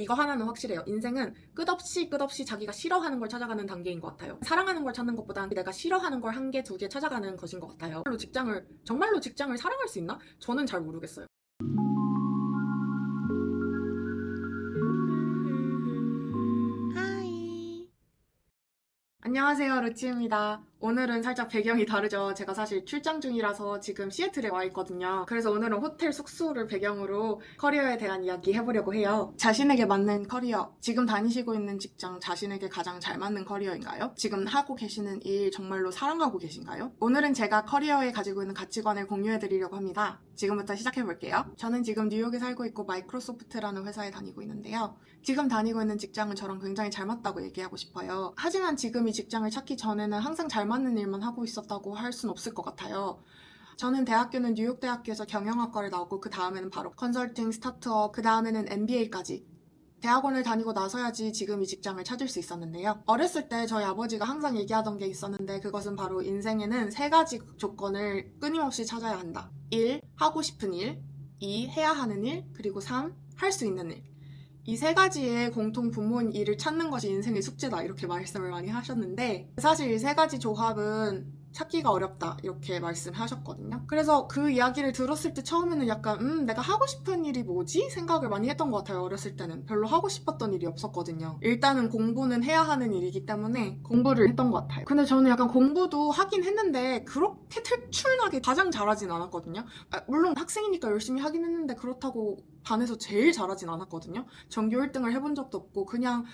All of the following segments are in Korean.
이거 하나는 확실해요. 인생은 끝없이 자기가 싫어하는 걸 찾아가는 단계인 것 같아요. 사랑하는 걸 찾는 것보다는 내가 싫어하는 걸 한 개, 두 개 찾아가는 것인 것 같아요. 정말로 직장을 사랑할 수 있나? 저는 잘 모르겠어요. 하이. 안녕하세요, 루치입니다. 오늘은 살짝 배경이 다르죠. 제가 사실 출장 중이라서 지금 시애틀에 와 있거든요. 그래서 오늘은 호텔 숙소를 배경으로 커리어에 대한 이야기 해보려고 해요. 자신에게 맞는 커리어, 지금 다니시고 있는 직장 자신에게 가장 잘 맞는 커리어인가요? 지금 하고 계시는 일 정말로 사랑하고 계신가요? 오늘은 제가 커리어에 가지고 있는 가치관을 공유해드리려고 합니다. 지금부터 시작해볼게요. 저는 지금 뉴욕에 살고 있고 마이크로소프트라는 회사에 다니고 있는데요. 지금 다니고 있는 직장은 저랑 굉장히 잘 맞다고 얘기하고 싶어요. 하지만 지금 이 직장을 찾기 전에는 항상 잘 맞는 일만 하고 있었다고 할 순 없을 것 같아요. 저는 대학교는 뉴욕대학교에서 경영학과를 나오고 그 다음에는 바로 컨설팅, 스타트업, 그 다음에는 MBA까지 대학원을 다니고 나서야지 지금 이 직장을 찾을 수 있었는데요. 어렸을 때 저희 아버지가 항상 얘기하던 게 있었는데 그것은 바로 인생에는 3가지 조건을 끊임없이 찾아야 한다. 1. 하고 싶은 일, 2. 해야 하는 일, 그리고 3. 할 수 있는 일. 이 3가지의 공통 분모인 일을 찾는 것이 인생의 숙제다 이렇게 말씀을 많이 하셨는데 사실 이 3가지 조합은 찾기가 어렵다 이렇게 말씀하셨거든요. 그래서 그 이야기를 들었을 때 처음에는 약간 내가 하고 싶은 일이 뭐지? 생각을 많이 했던 것 같아요. 어렸을 때는 별로 하고 싶었던 일이 없었거든요. 일단은 공부는 해야 하는 일이기 때문에 공부를 했던 것 같아요. 근데 저는 약간 공부도 하긴 했는데 그렇게 특출나게 가장 잘하진 않았거든요. 물론 학생이니까 열심히 하긴 했는데 그렇다고 반에서 제일 잘하진 않았거든요. 전교 1등을 해본 적도 없고 그냥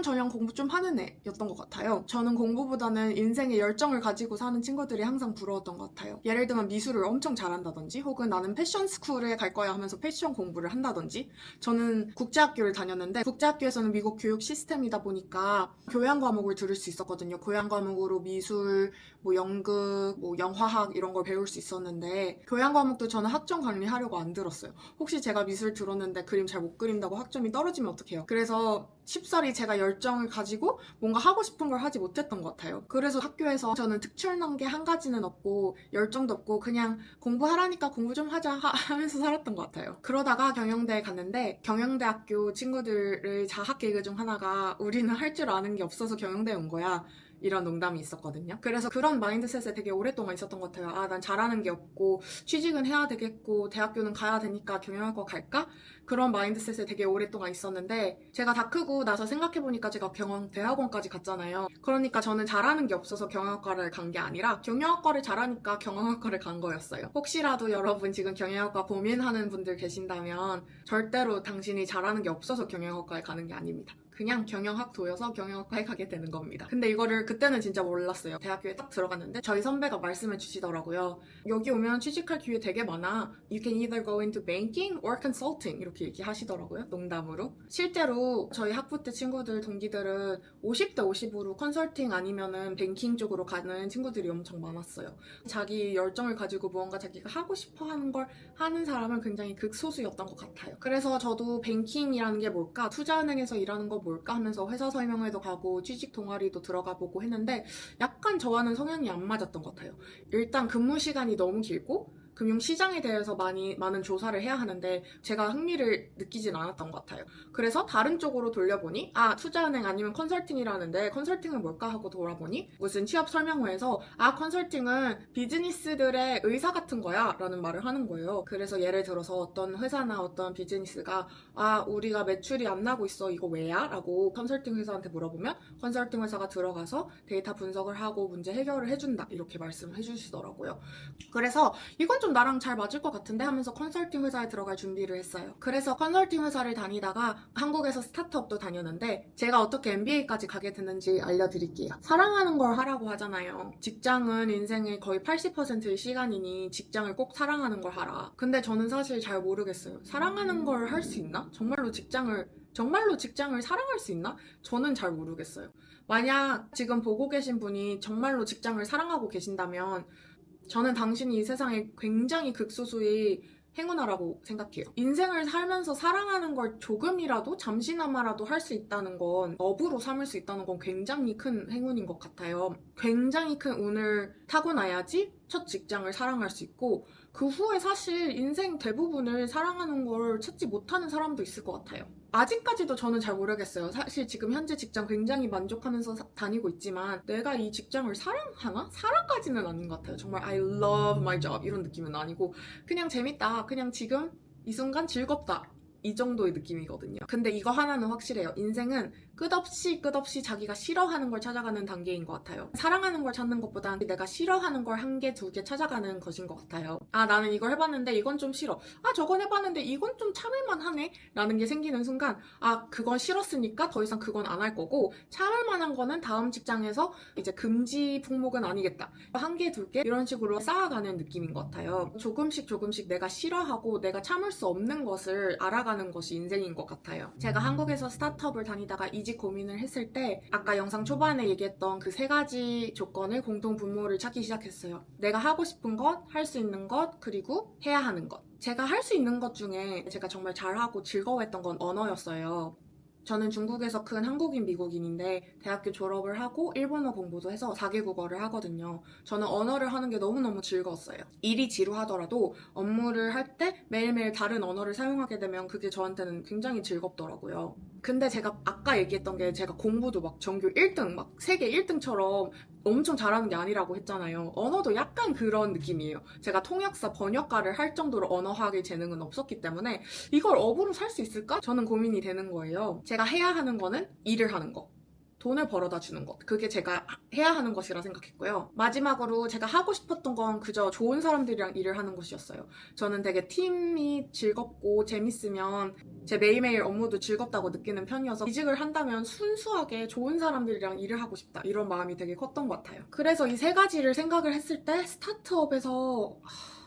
저냥 공부 좀 하는 애였던 것 같아요. 저는 공부보다는 인생에 열정을 가지고 사는 친구들이 항상 부러웠던 것 같아요. 예를 들면 미술을 엄청 잘한다든지 혹은 나는 패션 스쿨에 갈 거야 하면서 패션 공부를 한다든지 저는 국제학교를 다녔는데 국제학교에서는 미국 교육 시스템이다 보니까 교양 과목을 들을 수 있었거든요. 교양 과목으로 미술, 연극, 영화학 이런 걸 배울 수 있었는데 교양 과목도 저는 학점 관리하려고 안 들었어요. 혹시 제가 미술 들었는데 그림 잘 못 그린다고 학점이 떨어지면 어떡해요? 그래서 쉽사리 제가 열정을 가지고 뭔가 하고 싶은 걸 하지 못했던 것 같아요. 그래서 학교에서 저는 특출난 게 한 가지는 없고 열정도 없고 그냥 공부하라니까 공부 좀 하자 하면서 살았던 것 같아요. 그러다가 경영대에 갔는데 경영대학교 친구들의 자학 개그 중 하나가 우리는 할 줄 아는 게 없어서 경영대에 온 거야. 이런 농담이 있었거든요. 그래서 그런 마인드셋에 되게 오랫동안 있었던 것 같아요. 난 잘하는 게 없고 취직은 해야 되겠고 대학교는 가야 되니까 경영학과 갈까? 그런 마인드셋에 되게 오랫동안 있었는데 제가 다 크고 나서 생각해보니까 제가 대학원까지 갔잖아요. 그러니까 저는 잘하는 게 없어서 경영학과를 간 게 아니라 경영학과를 잘하니까 경영학과를 간 거였어요. 혹시라도 여러분 지금 경영학과 고민하는 분들 계신다면 절대로 당신이 잘하는 게 없어서 경영학과에 가는 게 아닙니다. 그냥 경영학도여서 경영학과에 가게 되는 겁니다. 근데 이거를 그때는 진짜 몰랐어요. 대학교에 딱 들어갔는데 저희 선배가 말씀해 주시더라고요. 여기 오면 취직할 기회 되게 많아. You can either go into banking or consulting 이렇게 얘기하시더라고요. 농담으로. 실제로 저희 학부 때 친구들, 동기들은 50대 50으로 컨설팅 아니면은 뱅킹 쪽으로 가는 친구들이 엄청 많았어요. 자기 열정을 가지고 무언가 자기가 하고 싶어 하는 걸 하는 사람은 굉장히 극소수였던 것 같아요. 그래서 저도 뱅킹이라는 게 뭘까? 투자은행에서 일하는 거 뭘까 하면서 회사 설명회도 가고 취직 동아리도 들어가 보고 했는데 약간 저와는 성향이 안 맞았던 것 같아요. 일단 근무 시간이 너무 길고 금융시장에 대해서 많은 조사를 해야 하는데 제가 흥미를 느끼진 않았던 것 같아요. 그래서 다른 쪽으로 돌려보니 투자은행 아니면 컨설팅이라는데 컨설팅은 뭘까 하고 돌아보니 무슨 취업 설명회에서 컨설팅은 비즈니스들의 의사 같은 거야 라는 말을 하는 거예요. 그래서 예를 들어서 어떤 회사나 어떤 비즈니스가 우리가 매출이 안 나고 있어 이거 왜야? 라고 컨설팅 회사한테 물어보면 컨설팅 회사가 들어가서 데이터 분석을 하고 문제 해결을 해준다 이렇게 말씀을 해주시더라고요. 그래서 이건 좀 나랑 잘 맞을 것 같은데 하면서 컨설팅 회사에 들어갈 준비를 했어요. 그래서 컨설팅 회사를 다니다가 한국에서 스타트업도 다녔는데 제가 어떻게 MBA까지 가게 됐는지 알려드릴게요. 사랑하는 걸 하라고 하잖아요. 직장은 인생의 거의 80%의 시간이니 직장을 꼭 사랑하는 걸 하라. 근데 저는 사실 잘 모르겠어요. 사랑하는 걸 할 수 있나? 정말로 직장을 사랑할 수 있나? 저는 잘 모르겠어요. 만약 지금 보고 계신 분이 정말로 직장을 사랑하고 계신다면 저는 당신이 이 세상에 굉장히 극소수의 행운아라고 생각해요. 인생을 살면서 사랑하는 걸 조금이라도 잠시나마라도 할 수 있다는 건 업으로 삼을 수 있다는 건 굉장히 큰 행운인 것 같아요. 굉장히 큰 운을 타고나야지 첫 직장을 사랑할 수 있고 그 후에 사실 인생 대부분을 사랑하는 걸 찾지 못하는 사람도 있을 것 같아요. 아직까지도 저는 잘 모르겠어요. 사실 지금 현재 직장 굉장히 만족하면서 다니고 있지만 내가 이 직장을 사랑하나? 사랑까지는 아닌 것 같아요. 정말 I love my job 이런 느낌은 아니고 그냥 재밌다. 그냥 지금 이 순간 즐겁다. 이 정도의 느낌이거든요. 근데 이거 하나는 확실해요. 인생은 끝없이 자기가 싫어하는 걸 찾아가는 단계인 것 같아요. 사랑하는 걸 찾는 것보단 내가 싫어하는 걸 한 개, 두 개 찾아가는 것인 것 같아요. 아, 나는 이걸 해봤는데 이건 좀 싫어. 아, 저건 해봤는데 이건 좀 참을만 하네? 라는 게 생기는 순간 아, 그건 싫었으니까 더 이상 그건 안 할 거고 참을만한 거는 다음 직장에서 이제 금지 품목은 아니겠다. 한 개, 두 개 이런 식으로 쌓아가는 느낌인 것 같아요. 조금씩 내가 싫어하고 내가 참을 수 없는 것을 알아가는 것이 인생인 것 같아요. 제가 한국에서 스타트업을 다니다가 이직 고민을 했을 때 아까 영상 초반에 얘기했던 그 세 가지 조건을 공통 분모를 찾기 시작했어요. 내가 하고 싶은 것, 할 수 있는 것, 그리고 해야 하는 것. 제가 할 수 있는 것 중에 제가 정말 잘하고 즐거워했던 건 언어였어요. 저는 중국에서 큰 한국인 미국인인데 대학교 졸업을 하고 일본어 공부도 해서 4개국어를 하거든요. 저는 언어를 하는 게 너무너무 즐거웠어요. 일이 지루하더라도 업무를 할 때 매일매일 다른 언어를 사용하게 되면 그게 저한테는 굉장히 즐겁더라고요. 근데 제가 아까 얘기했던 게 제가 공부도 막 전교 1등, 막 세계 1등처럼 엄청 잘하는 게 아니라고 했잖아요. 언어도 약간 그런 느낌이에요. 제가 통역사, 번역가를 할 정도로 언어학의 재능은 없었기 때문에 이걸 업으로 살 수 있을까? 저는 고민이 되는 거예요. 제가 해야 하는 거는 일을 하는 거. 돈을 벌어다 주는 것. 그게 제가 해야 하는 것이라 생각했고요. 마지막으로 제가 하고 싶었던 건 그저 좋은 사람들이랑 일을 하는 것이었어요. 저는 되게 팀이 즐겁고 재밌으면 제 매일매일 업무도 즐겁다고 느끼는 편이어서 이직을 한다면 순수하게 좋은 사람들이랑 일을 하고 싶다. 이런 마음이 되게 컸던 것 같아요. 그래서 이 세 가지를 생각을 했을 때 스타트업에서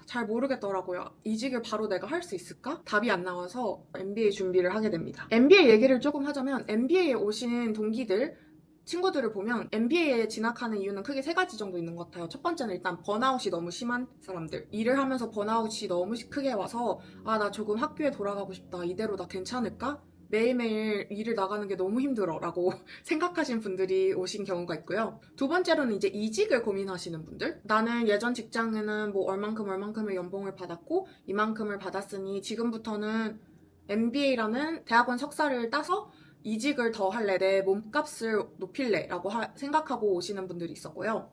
잘 모르겠더라고요. 이직을 바로 내가 할 수 있을까? 답이 안 나와서 MBA 준비를 하게 됩니다. MBA 얘기를 조금 하자면 MBA에 오신 동기들 친구들을 보면 MBA에 진학하는 이유는 크게 세 가지 정도 있는 것 같아요. 첫 번째는 일단 번아웃이 너무 심한 사람들. 일을 하면서 번아웃이 너무 크게 와서 아, 나 조금 학교에 돌아가고 싶다. 이대로 나 괜찮을까? 매일매일 일을 나가는 게 너무 힘들어 라고 생각하신 분들이 오신 경우가 있고요. 두 번째로는 이제 이직을 고민하시는 분들. 나는 예전 직장에는 뭐 얼만큼의 연봉을 받았고 이만큼을 받았으니 지금부터는 MBA라는 대학원 석사를 따서 이직을 더 할래, 내 몸값을 높일래 라고 생각하고 오시는 분들이 있었고요.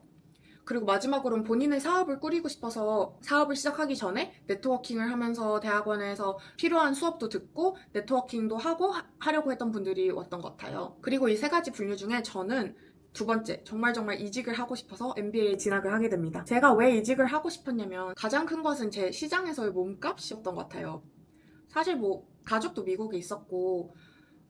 그리고 마지막으로는 본인의 사업을 꾸리고 싶어서 사업을 시작하기 전에 네트워킹을 하면서 대학원에서 필요한 수업도 듣고 네트워킹도 하고 하려고 했던 분들이 왔던 것 같아요. 그리고 이 세 가지 분류 중에 저는 두 번째, 정말 이직을 하고 싶어서 MBA에 진학을 하게 됩니다. 제가 왜 이직을 하고 싶었냐면 가장 큰 것은 제 시장에서의 몸값이었던 것 같아요. 사실 뭐 가족도 미국에 있었고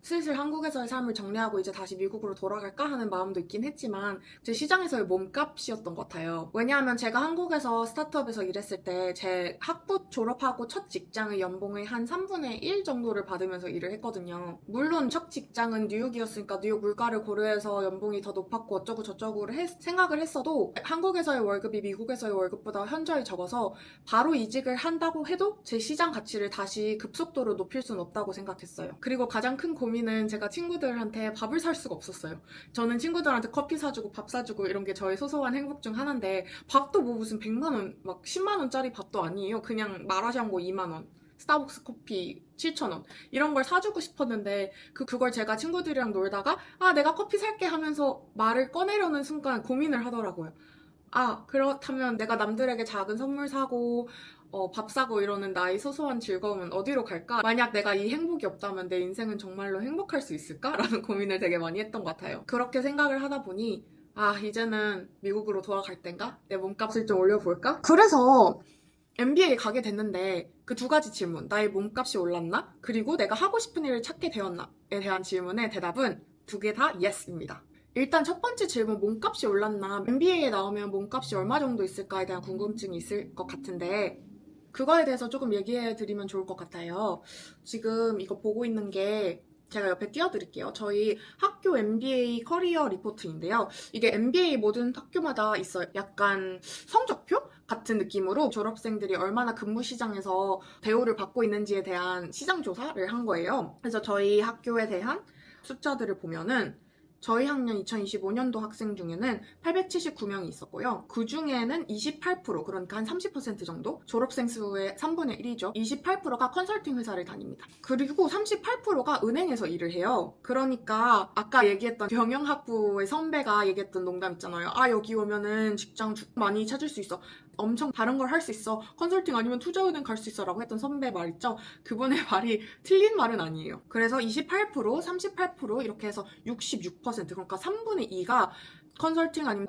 슬슬 한국에서의 삶을 정리하고 이제 다시 미국으로 돌아갈까 하는 마음도 있긴 했지만 제 시장에서의 몸값이었던 것 같아요. 왜냐하면 제가 한국에서 스타트업에서 일했을 때 제 학부 졸업하고 첫 직장의 연봉의 한 3분의 1 정도를 받으면서 일을 했거든요. 물론 첫 직장은 뉴욕이었으니까 뉴욕 물가를 고려해서 연봉이 더 높았고 어쩌고 저쩌고 생각을 했어도 한국에서의 월급이 미국에서의 월급보다 현저히 적어서 바로 이직을 한다고 해도 제 시장 가치를 다시 급속도로 높일 수는 없다고 생각했어요. 그리고 가장 큰 고민은 제가 친구들한테 밥을 살 수가 없었어요. 저는 친구들한테 커피 사주고 밥 사주고 이런 게 저의 소소한 행복 중 하나인데 밥도 뭐 무슨 100만 원, 막 10만 원짜리 밥도 아니에요. 그냥 마라샹궈 2만 원. 스타벅스 커피 7,000원 이런 걸 사주고 싶었는데 그걸 제가 친구들이랑 놀다가 아 내가 커피 살게 하면서 말을 꺼내려는 순간 고민을 하더라고요. 아 그렇다면 내가 남들에게 작은 선물 사고 밥 사고 이러는 나의 소소한 즐거움은 어디로 갈까? 만약 내가 이 행복이 없다면 내 인생은 정말로 행복할 수 있을까? 라는 고민을 되게 많이 했던 것 같아요. 그렇게 생각을 하다 보니 아 이제는 미국으로 돌아갈 땐가? 내 몸값을 좀 올려볼까? 그래서 MBA에 가게 됐는데 그 두 가지 질문, 나의 몸값이 올랐나? 그리고 내가 하고 싶은 일을 찾게 되었나?에 대한 질문의 대답은 두 개 다 yes입니다. 일단 첫 번째 질문, 몸값이 올랐나? MBA에 나오면 몸값이 얼마 정도 있을까에 대한 궁금증이 있을 것 같은데 그거에 대해서 조금 얘기해 드리면 좋을 것 같아요. 지금 이거 보고 있는 게 제가 옆에 띄워드릴게요. 저희 학교 MBA 커리어 리포트인데요. 이게 MBA 모든 학교마다 있어요. 약간 성적표 같은 느낌으로 졸업생들이 얼마나 근무 시장에서 대우를 받고 있는지에 대한 시장 조사를 한 거예요. 그래서 저희 학교에 대한 숫자들을 보면은 저희 학년 2025년도 학생 중에는 879명이 있었고요. 그 중에는 28%, 그러니까 한 30% 정도? 졸업생 수의 3분의 1이죠. 28%가 컨설팅 회사를 다닙니다. 그리고 38%가 은행에서 일을 해요. 그러니까 아까 얘기했던 경영학부의 선배가 얘기했던 농담 있잖아요. 아, 여기 오면은 직장 많이 찾을 수 있어. 엄청 다른 걸 할 수 있어. 컨설팅 아니면 투자은행 갈 수 있어 라고 했던 선배 말 있죠? 그분의 말이 틀린 말은 아니에요. 그래서 28%, 38% 이렇게 해서 66%, 그러니까 3분의 2가 컨설팅 아니면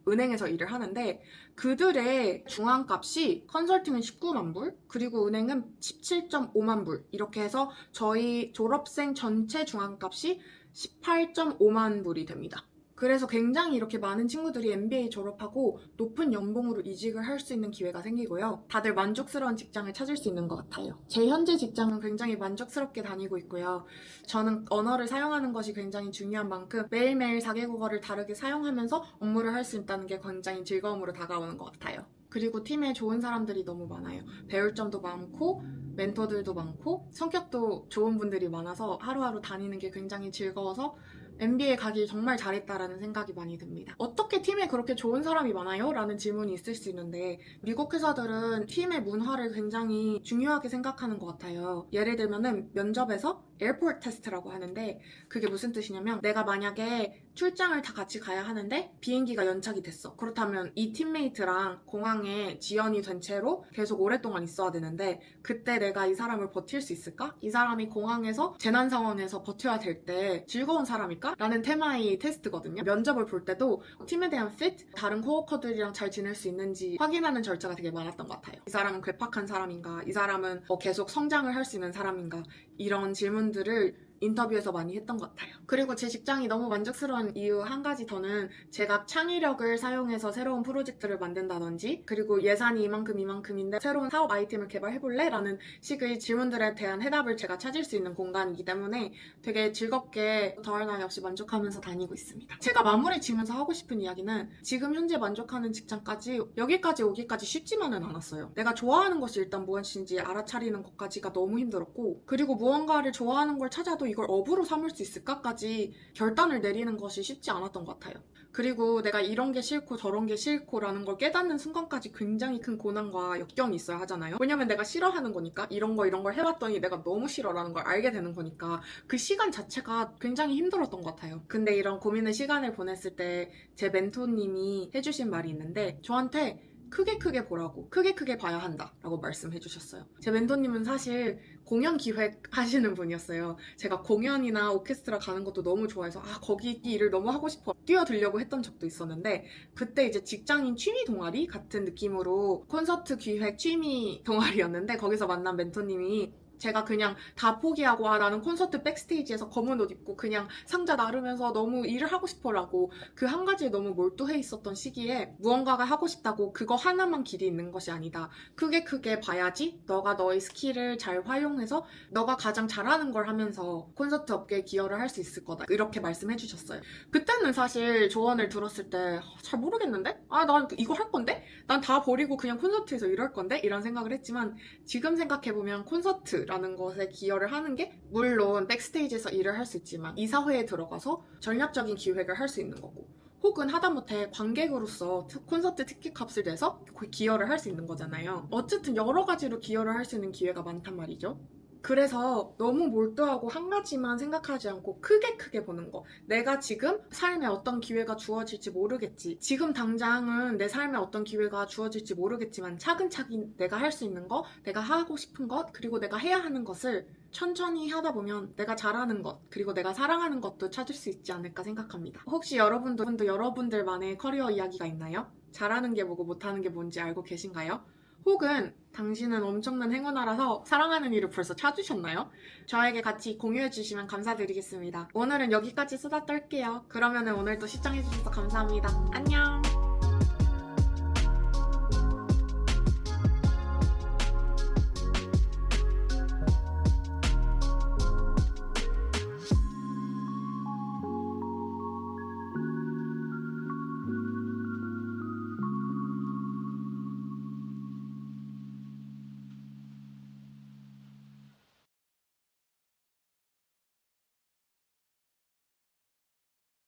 은행에서 일을 하는데, 그들의 중앙값이 컨설팅은 19만 불, 그리고 은행은 17.5만 불, 이렇게 해서 저희 졸업생 전체 중앙값이 18.5만 불이 됩니다. 그래서 굉장히 이렇게 많은 친구들이 MBA 졸업하고 높은 연봉으로 이직을 할 수 있는 기회가 생기고요. 다들 만족스러운 직장을 찾을 수 있는 것 같아요. 제 현재 직장은 굉장히 만족스럽게 다니고 있고요. 저는 언어를 사용하는 것이 굉장히 중요한 만큼 매일매일 4개국어를 다르게 사용하면서 업무를 할 수 있다는 게 굉장히 즐거움으로 다가오는 것 같아요. 그리고 팀에 좋은 사람들이 너무 많아요. 배울 점도 많고 멘토들도 많고 성격도 좋은 분들이 많아서 하루하루 다니는 게 굉장히 즐거워서 MBA 가길 정말 잘했다라는 생각이 많이 듭니다. 어떻게 팀에 그렇게 좋은 사람이 많아요? 라는 질문이 있을 수 있는데, 미국 회사들은 팀의 문화를 굉장히 중요하게 생각하는 것 같아요. 예를 들면은 면접에서 에어포트 테스트라고 하는데, 그게 무슨 뜻이냐면 내가 만약에 출장을 다 같이 가야 하는데 비행기가 연착이 됐어. 그렇다면 이 팀메이트랑 공항에 지연이 된 채로 계속 오랫동안 있어야 되는데, 그때 내가 이 사람을 버틸 수 있을까? 이 사람이 공항에서 재난 상황에서 버텨야 될 때 즐거운 사람일까? 라는 테마의 테스트거든요. 면접을 볼 때도 팀에 대한 fit, 다른 코워커들이랑 잘 지낼 수 있는지 확인하는 절차가 되게 많았던 것 같아요. 이 사람은 괴팍한 사람인가? 이 사람은 계속 성장을 할 수 있는 사람인가? 이런 질문들을 인터뷰에서 많이 했던 것 같아요. 그리고 제 직장이 너무 만족스러운 이유 한 가지 더는 제가 창의력을 사용해서 새로운 프로젝트를 만든다든지, 그리고 예산이 이만큼인데 새로운 사업 아이템을 개발해볼래? 라는 식의 질문들에 대한 해답을 제가 찾을 수 있는 공간이기 때문에 되게 즐겁게 더할 나위 없이 만족하면서 다니고 있습니다. 제가 마무리 지면서 하고 싶은 이야기는, 지금 현재 만족하는 직장까지 여기까지 오기까지 쉽지만은 않았어요. 내가 좋아하는 것이 일단 무엇인지 알아차리는 것까지가 너무 힘들었고, 그리고 무언가를 좋아하는 걸 찾아도 이걸 업으로 삼을 수 있을까까지 결단을 내리는 것이 쉽지 않았던 것 같아요. 그리고 내가 이런 게 싫고 저런 게 싫고 라는 걸 깨닫는 순간까지 굉장히 큰 고난과 역경이 있어야 하잖아요. 왜냐면 내가 싫어하는 거니까, 이런 걸 해봤더니 내가 너무 싫어라는 걸 알게 되는 거니까 그 시간 자체가 굉장히 힘들었던 것 같아요. 근데 이런 고민의 시간을 보냈을 때 제 멘토님이 해주신 말이 있는데, 저한테 크게 보라고, 크게 봐야 한다 라고 말씀해 주셨어요. 제 멘토님은 사실 공연 기획 하시는 분이었어요. 제가 공연이나 오케스트라 가는 것도 너무 좋아해서 거기 일을 너무 하고 싶어 뛰어들려고 했던 적도 있었는데, 그때 이제 직장인 취미 동아리 같은 느낌으로 콘서트 기획 취미 동아리였는데, 거기서 만난 멘토님이 제가 그냥 다 포기하고 나는 콘서트 백스테이지에서 검은 옷 입고 그냥 상자 나르면서 너무 일을 하고 싶어라고 그 한 가지에 너무 몰두해 있었던 시기에, 무언가가 하고 싶다고 그거 하나만 길이 있는 것이 아니다. 크게 봐야지 너가 너의 스킬을 잘 활용해서 너가 가장 잘하는 걸 하면서 콘서트 업계에 기여를 할 수 있을 거다. 이렇게 말씀해 주셨어요. 그때는 사실 조언을 들었을 때 잘 모르겠는데? 난 이거 할 건데? 난 다 버리고 그냥 콘서트에서 일할 건데? 이런 생각을 했지만, 지금 생각해보면 콘서트라는 것에 기여를 하는 게, 물론 백스테이지에서 일을 할 수 있지만 이사회에 들어가서 전략적인 기획을 할 수 있는 거고, 혹은 하다못해 관객으로서 콘서트 티켓 값을 내서 기여를 할 수 있는 거잖아요. 어쨌든 여러 가지로 기여를 할 수 있는 기회가 많단 말이죠. 그래서 너무 몰두하고 한 가지만 생각하지 않고 크게 보는 거. 내가 지금 삶에 어떤 기회가 주어질지 모르겠지. 지금 당장은 내 삶에 어떤 기회가 주어질지 모르겠지만, 차근차근 내가 할 수 있는 거, 내가 하고 싶은 것, 그리고 내가 해야 하는 것을 천천히 하다 보면 내가 잘하는 것, 그리고 내가 사랑하는 것도 찾을 수 있지 않을까 생각합니다. 혹시 여러분도 여러분들만의 커리어 이야기가 있나요? 잘하는 게 뭐고 못하는 게 뭔지 알고 계신가요? 혹은 당신은 엄청난 행운아라서 사랑하는 일을 벌써 찾으셨나요? 저에게 같이 공유해주시면 감사드리겠습니다. 오늘은 여기까지 수다 떨게요. 그러면은 오늘도 시청해주셔서 감사합니다. 안녕!